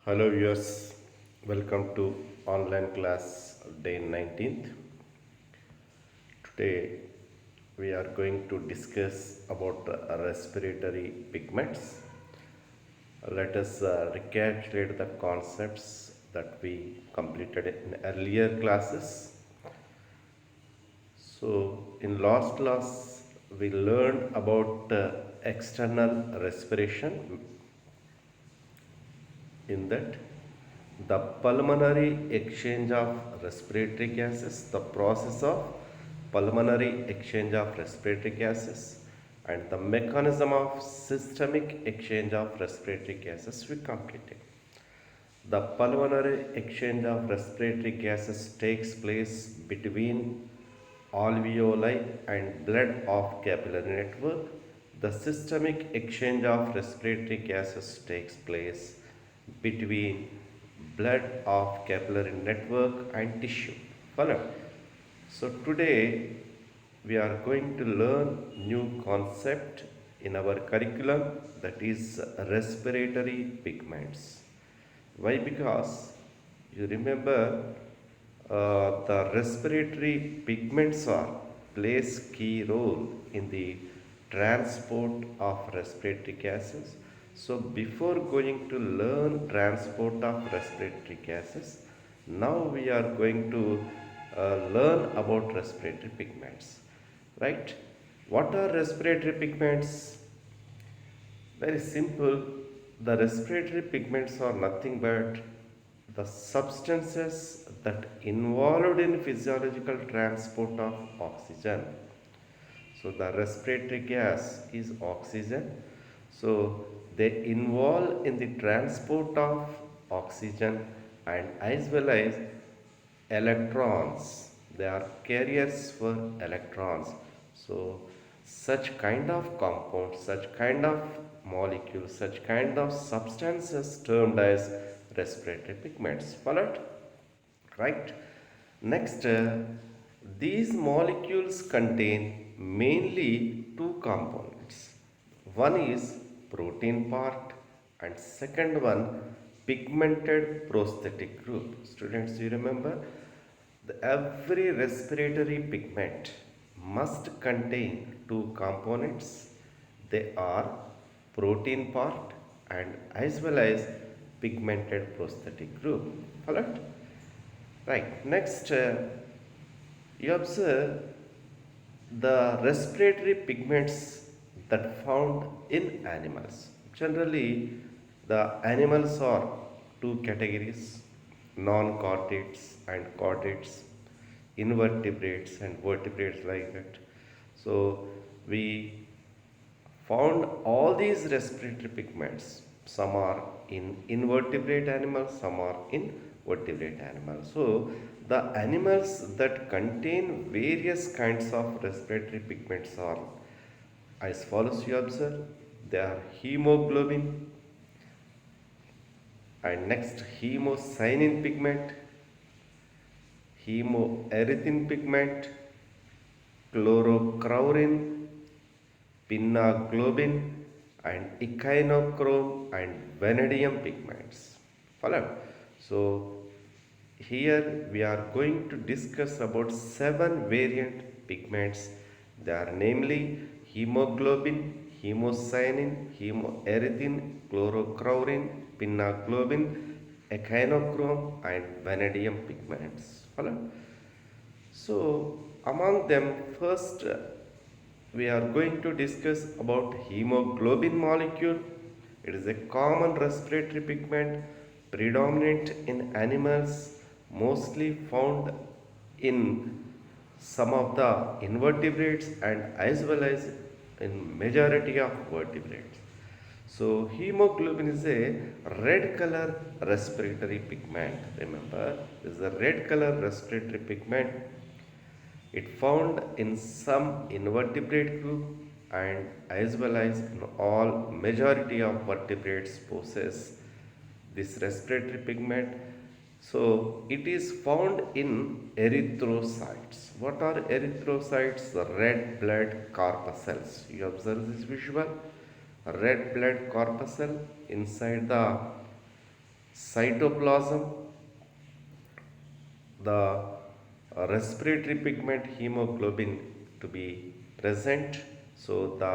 Hello viewers, welcome to online class day 19th. Today we are going to discuss about respiratory pigments. Let us recapitulate the concepts that we completed in earlier classes. So in last class we learned about external respiration. In that, the pulmonary exchange of respiratory gases, the process of pulmonary exchange of respiratory gases, and the mechanism of systemic exchange of respiratory gases we completed. The pulmonary exchange of respiratory gases takes place between alveoli and blood of capillary network. The systemic exchange of respiratory gases takes place between blood of capillary network and tissue. Follow? So today we are going to learn new concept in our curriculum, that is respiratory pigments. Why? Because you remember the respiratory pigments are plays key role in the transport of respiratory gases. So before going to learn transport of respiratory gases, now we are going to learn about respiratory pigments. Right? What are respiratory pigments? Very simple. The respiratory pigments are nothing but the substances that involved in physiological transport of oxygen. So the respiratory gas is oxygen. So they involve in the transport of oxygen and as well as electrons. They are carriers for electrons. So such kind of compounds, such kind of molecules, such kind of substances termed as respiratory pigments. Followed? Right? Next, these molecules contain mainly two components. One is protein part and second one pigmented prosthetic group. Students, you remember every respiratory pigment must contain two components. They are protein part and as well as pigmented prosthetic group. Followed? Right. Next, you observe the respiratory pigments that found in animals. Generally, the animals are two categories: non-chordates and chordates, invertebrates and vertebrates, like that. So we found all these respiratory pigments. Some are in invertebrate animals, some are in vertebrate animals. So the animals that contain various kinds of respiratory pigments are as follows. You observe, they are hemoglobin, and next hemocyanin pigment, hemoerythrin pigment, chlorochlorine, pinnaglobin, and echinochrome and vanadium pigments. Follow? So here we are going to discuss about 7 variant pigments. They are namely hemoglobin, hemocyanin, hemoerythrin, chlorochlorine, pinnaglobin, echinochrome and vanadium pigments. Follow? So among them, first we are going to discuss about hemoglobin molecule. It is a common respiratory pigment predominant in animals, mostly found in some of the invertebrates and as well as in majority of vertebrates. So hemoglobin is a red color respiratory pigment. Remember, this is a red color respiratory pigment. It found in some invertebrate group and as well as in all majority of vertebrates possess this respiratory pigment. So it is found in erythrocytes. What are erythrocytes? The red blood corpuscles. You observe this visual. Red blood corpuscle inside the cytoplasm, the respiratory pigment hemoglobin to be present. So the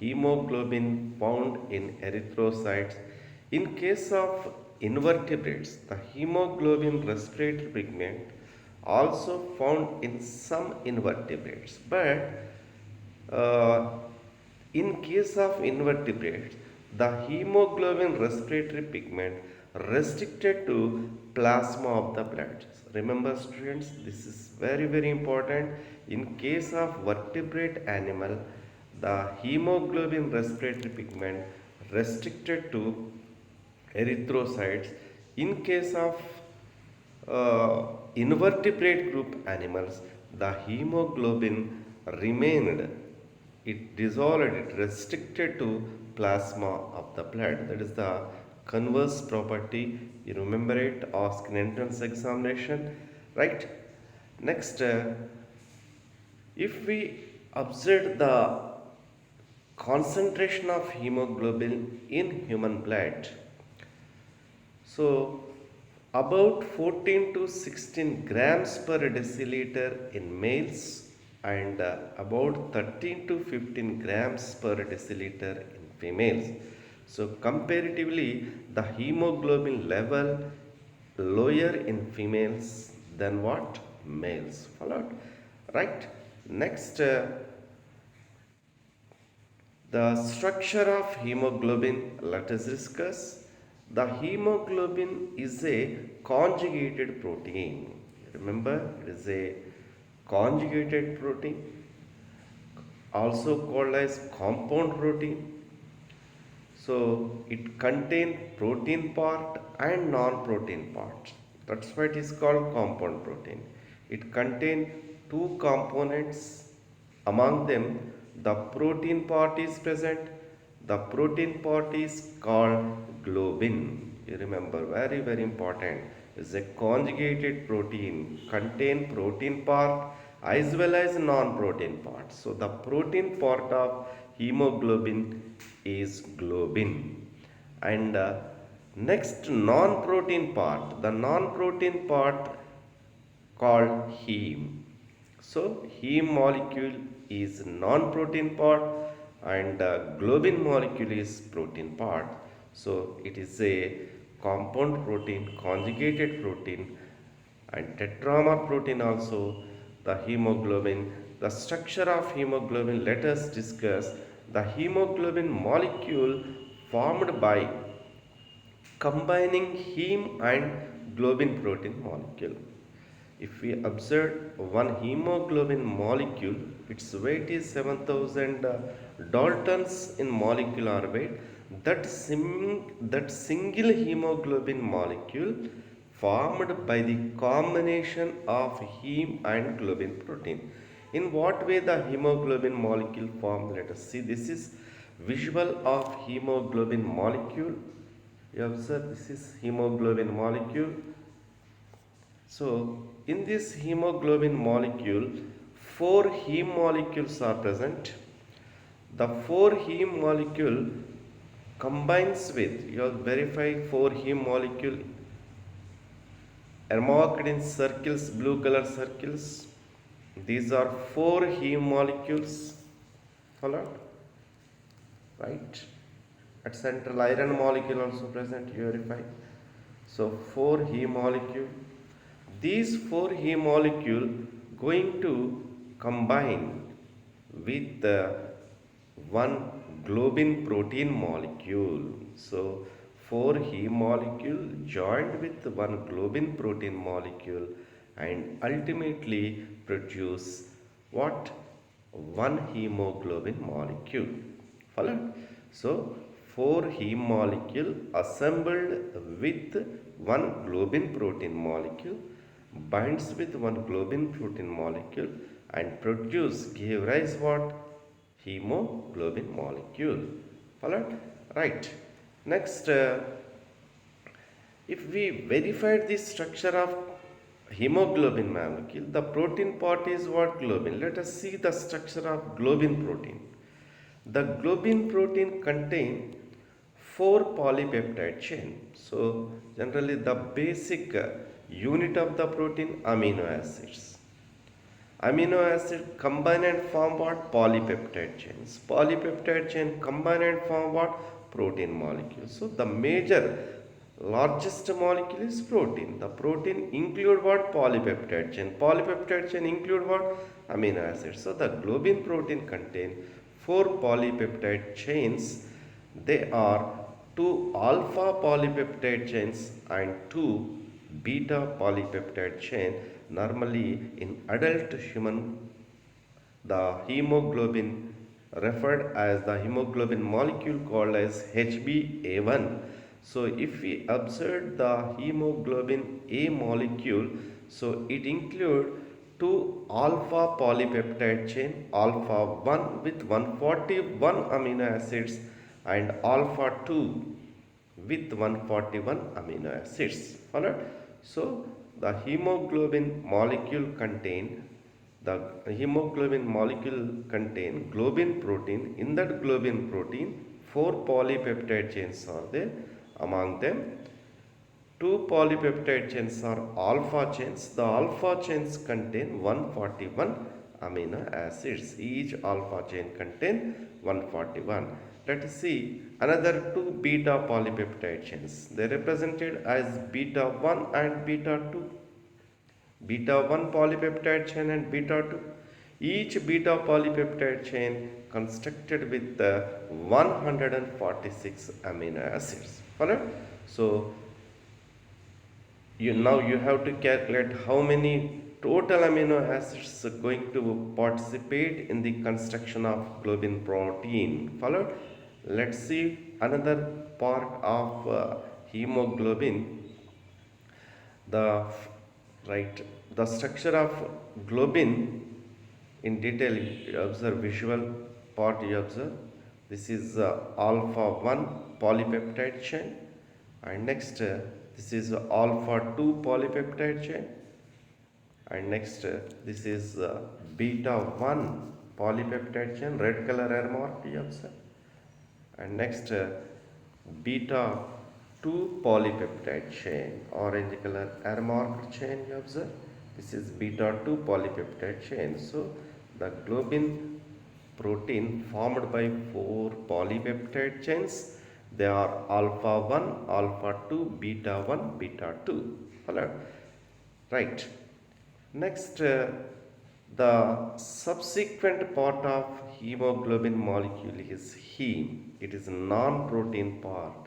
hemoglobin found in erythrocytes. In case of invertebrates, the hemoglobin respiratory pigment also found in some invertebrates, but in case of invertebrates, the hemoglobin respiratory pigment restricted to plasma of the blood. Remember students, this is very important. In case of vertebrate animal, the hemoglobin respiratory pigment restricted to erythrocytes. In case of invertebrate group animals, the hemoglobin remained, it dissolved, it restricted to plasma of the blood. That is the converse property. You remember it, asked in entrance examination, right? Next, if we observe the concentration of hemoglobin in human blood, so about 14 to 16 grams per deciliter in males and about 13 to 15 grams per deciliter in females. So comparatively, the hemoglobin level lower in females than what? Males. Followed? Right? Next, the structure of hemoglobin, let us discuss. The hemoglobin is a conjugated protein. Remember, it is a conjugated protein, also called as compound protein. So it contains protein part and non-protein part. That's why it is called compound protein. It contains two components. Among them, the protein part is present. The protein part is called globin. You remember, very important. It's a conjugated protein, contain protein part as well as non-protein part. So the protein part of hemoglobin is globin. And next, non-protein part. The non-protein part called heme. So heme molecule is non-protein part and globin molecule is protein part. So it is a compound protein, conjugated protein and tetramer protein also. The hemoglobin, the structure of hemoglobin, let us discuss. The hemoglobin molecule formed by combining heme and globin protein molecule. If we observe one hemoglobin molecule, its weight is 7000 Daltons in molecular weight. That single hemoglobin molecule formed by the combination of heme and globin protein. In what way the hemoglobin molecule formed? Let us see. This is visual of hemoglobin molecule. You observe, this is hemoglobin molecule. So, in this hemoglobin molecule, 4 heme molecules are present. The 4 heme molecule combines with, you have verified 4 heme molecule are marked in circles, blue color circles. These are 4 heme molecules. Followed? Right? At central iron molecule also present, you verify. So 4 heme molecule. These 4 heme molecule going to combine with one globin protein molecule. So 4 heme molecule joined with one globin protein molecule and ultimately produce what? One hemoglobin molecule. Followed? So 4 heme molecule assembled with one globin protein molecule binds with one globin protein molecule and give rise what? Hemoglobin molecule. Followed? Right. Next, if we verified the structure of hemoglobin molecule, the protein part is what? Globin. Let us see the structure of globin protein. The globin protein contains 4 polypeptide chain. So generally the basic unit of the protein, amino acids. Amino acid combine and form what? Polypeptide chains. Polypeptide chain combine and form what? Protein molecules. So the major largest molecule is protein. The protein include what? Polypeptide chain. Polypeptide chain include what? Amino acids. So the globin protein contain 4 polypeptide chains. They are 2 alpha polypeptide chains and 2 beta polypeptide chain. Normally in adult human, the hemoglobin referred as the hemoglobin molecule called as HbA1. So if we observe the hemoglobin A molecule, so it include 2 alpha polypeptide chain, alpha 1 with 141 amino acids and alpha 2 with 141 amino acids. Followed? So the hemoglobin molecule contain globin protein. In that globin protein, 4 polypeptide chains are there. Among them, 2 polypeptide chains are alpha chains. The alpha chains contain 141 amino acids. Each alpha chain contain 141. Let us see another 2 beta polypeptide chains. They are represented as beta 1 and beta 2. Beta 1 polypeptide chain and beta 2. Each beta polypeptide chain constructed with 146 amino acids. Alright? So you have to calculate how many total amino acids are going to participate in the construction of globin protein. Followed? Let's see another part of hemoglobin. The structure of globin in detail. You observe visual part. You observe this is alpha 1 polypeptide chain, and next this is alpha 2 polypeptide chain, and next this is beta 1 polypeptide chain, red color arrow mark you observe, and next beta 2 polypeptide chain, orange color arrow mark chain you observe. This is beta 2 polypeptide chain. So the globin protein formed by 4 polypeptide chains. They are alpha 1, alpha 2, beta 1, beta 2. Right. Next, the subsequent part of hemoglobin molecule is heme. It is a non-protein part.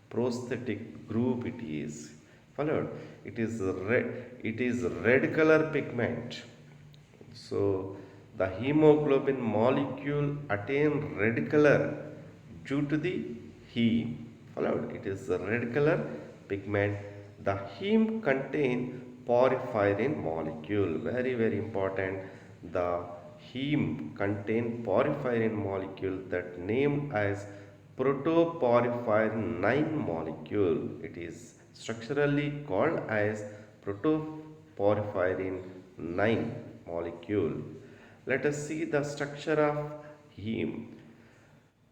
Prosthetic group it is. Followed? It is red color pigment. So the hemoglobin molecule attain red color due to the heme. Followed? It is a red color pigment. The heme contain porphyrin molecule. Very important. The heme contain porphyrin molecule that named as protoporphyrin 9 molecule. It is structurally called as protoporphyrin 9 molecule. Let us see the structure of heme.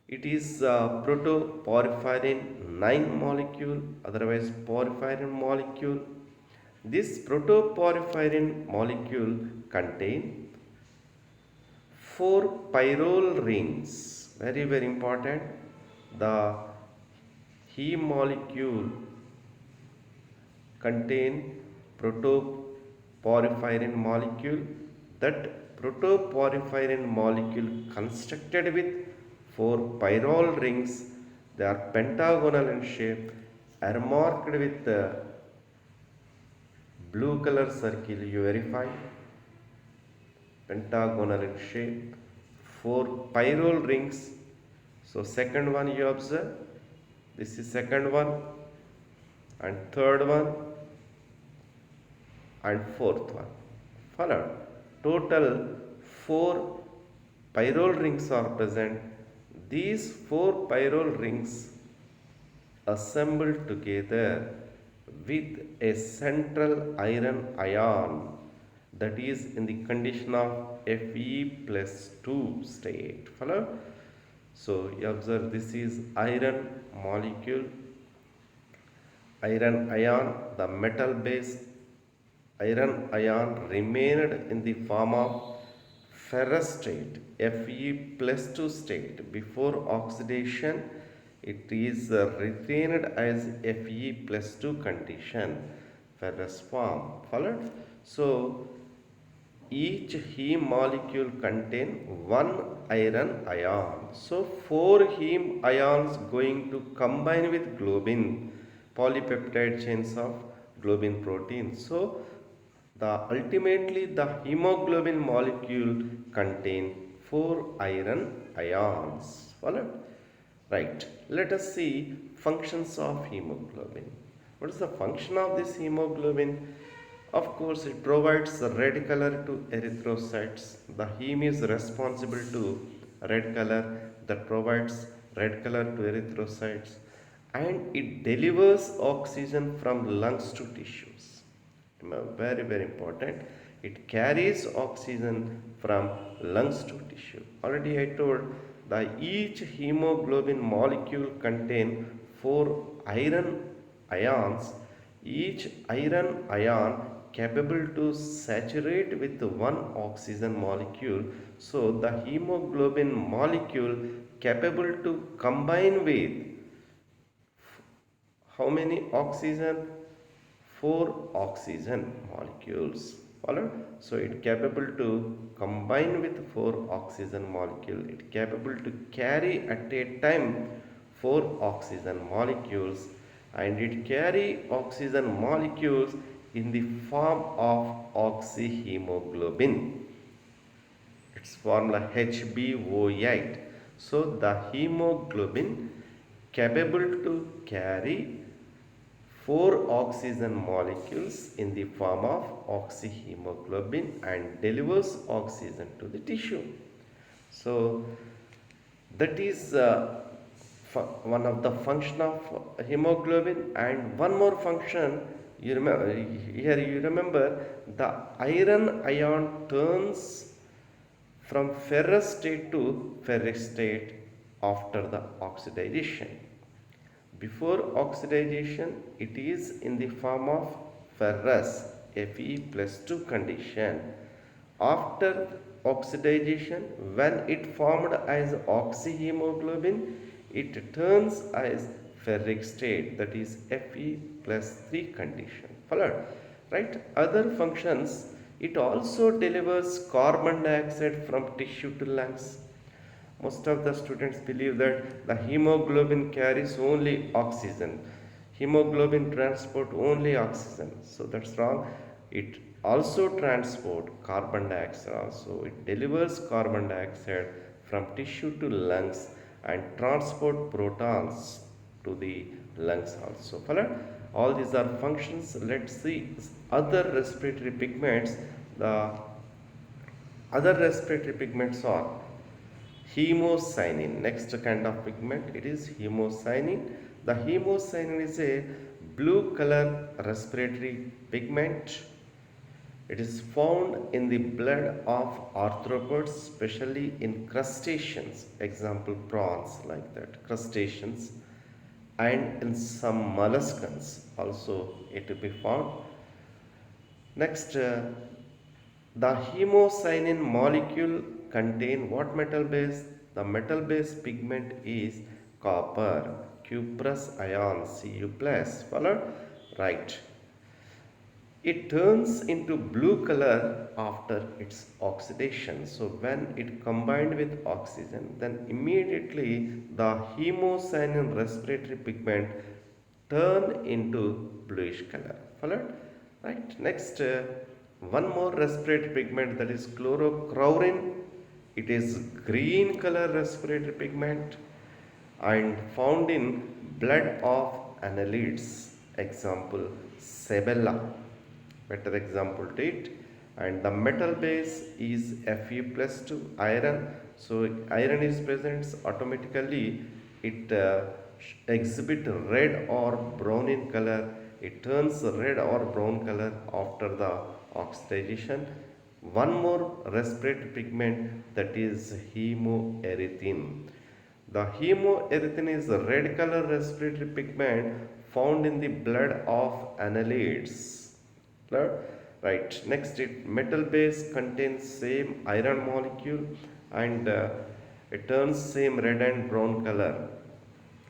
It is protoporphyrin 9 molecule, otherwise porphyrin molecule. This protoporphyrin molecule contain 4 pyrrole rings. Very important. The heme molecule contain protoporphyrin molecule. That protoporphyrin molecule constructed with 4 pyrrole rings. They are pentagonal in shape, are marked with blue color circle. You verify. Pentagonal in shape, 4 pyrrole rings. So second one you observe. This is second one, and third one, and fourth one. Followed? Total 4 pyrrole rings are present. These 4 pyrrole rings assembled together with a central iron ion that is in the condition of Fe+2 state. Follow? So you observe this is iron molecule, iron ion, the metal base iron ion remained in the form of ferrous state, Fe plus 2 state. Before oxidation, it is retained as Fe plus 2 condition, ferrous form. Followed? So, each heme molecule contain one iron ion. So, four heme ions going to combine with globin, polypeptide chains of globin protein. So, the ultimately the hemoglobin molecule contain four iron ions. Followed? Right. Let us see functions of hemoglobin. What is the function of this hemoglobin? Of course, it provides the red color to erythrocytes. The heme is responsible to red color that provides red color to erythrocytes, and it delivers oxygen from lungs to tissues. Very, very important. It carries oxygen from lungs to tissue. Already I told that each hemoglobin molecule contain four iron ions. Each iron ion capable to saturate with one oxygen molecule. So the hemoglobin molecule capable to combine with how many oxygen? Four oxygen molecules. Followed? So it capable to combine with four oxygen molecule. It capable to carry at a time four oxygen molecules, and it carry oxygen molecules in the form of oxyhemoglobin. Its formula HbO8. So the hemoglobin capable to carry four oxygen molecules in the form of oxyhemoglobin and delivers oxygen to the tissue. So that is one of the function of hemoglobin. And one more function, you remember here, you remember the iron ion turns from ferrous state to ferric state after the oxidation. Before oxidation, it is in the form of ferrous, Fe plus 2 condition. After oxidation, when it formed as oxyhemoglobin, it turns as ferric state, that is Fe plus 3 condition. Followed? Right? Other functions, it also delivers carbon dioxide from tissue to lungs. Most of the students believe that the hemoglobin carries only oxygen. Hemoglobin transport only oxygen. So that's wrong. It also transport carbon dioxide also. It delivers carbon dioxide from tissue to lungs and transport protons to the lungs also. Followed? All these are functions. Let's see other respiratory pigments. The other respiratory pigments are hemocyanin. Next kind of pigment, it is hemocyanin. The hemocyanin is a blue color respiratory pigment. It is found in the blood of arthropods, especially in crustaceans, example prawns, like that, crustaceans, and in some molluscans also it will be found. Next, the hemocyanin molecule contain what metal base? The metal base pigment is copper, cuprous ion, Cu plus. Followed? Right. It turns into blue color after its oxidation. So when it combined with oxygen, then immediately the hemocyanin respiratory pigment turn into bluish color. Followed? Right. Next, one more respiratory pigment, that is chlorochlorine. It is green color respiratory pigment and found in blood of annelids. Example, Sebella. Better example to it. And the metal base is Fe plus 2 iron. So iron is present, automatically it exhibit red or brown in color. It turns red or brown color after the oxidation. One more respiratory pigment, that is hemoerythrin. The hemoerythrin is a red color respiratory pigment found in the blood of annelids. Clear? Right. Next, metal base contains same iron molecule and it turns same red and brown color.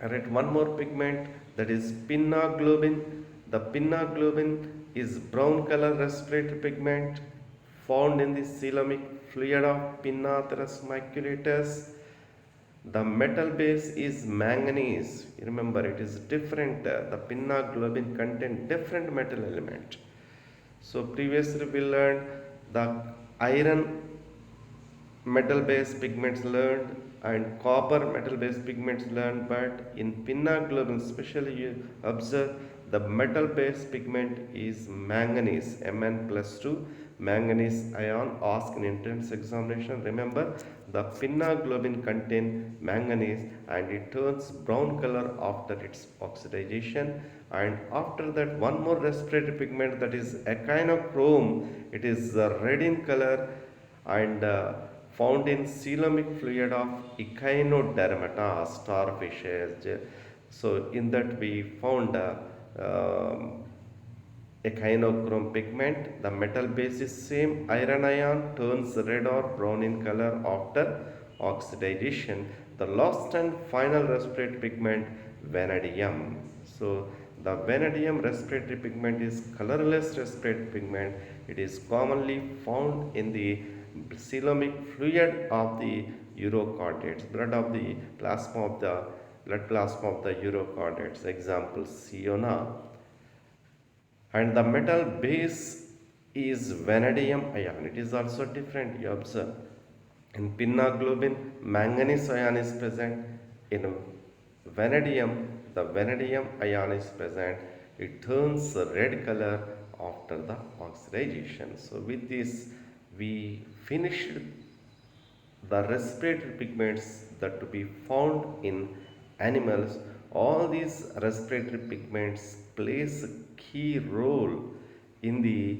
Alright, one more pigment, that is pinnaglobin. The pinnaglobin is brown color respiratory pigment found in the coelomic fluid of Pinnatheres maculatus. The metal base is manganese. Remember, it is different. The pinnaglobin contain different metal element. So previously we learned the iron metal based pigments learned and copper metal based pigments learned, but in pinnaglobin especially you observe the metal based pigment is manganese, Mn plus 2 manganese ion asked in entrance examination. Remember, the pinnaglobin contain manganese and it turns brown color after its oxidation. And after that, one more respiratory pigment, that is echinochrome. It is red in color and found in coelomic fluid of Echinodermata starfishes. So in that we found echinochrome pigment. The metal base is same, iron ion turns red or brown in color after oxidation. The last and final respiratory pigment, vanadium. So the vanadium respiratory pigment is colorless respiratory pigment. It is commonly found in the coelomic fluid of the urochordates, blood plasma of the urochordates. Example, Siona. And the metal base is vanadium ion. It is also different, you observe. In pinnaglobin, manganese ion is present. In vanadium, the vanadium ion is present. It turns a red color after the oxidation. So with this, we finished the respiratory pigments that to be found in animals. All these respiratory pigments plays a key role in the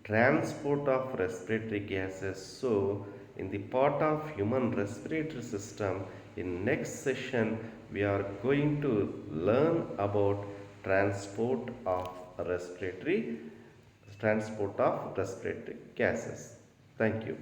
transport of respiratory gases. So in the part of human respiratory system, in next session we are going to learn about transport of respiratory gases. Thank you.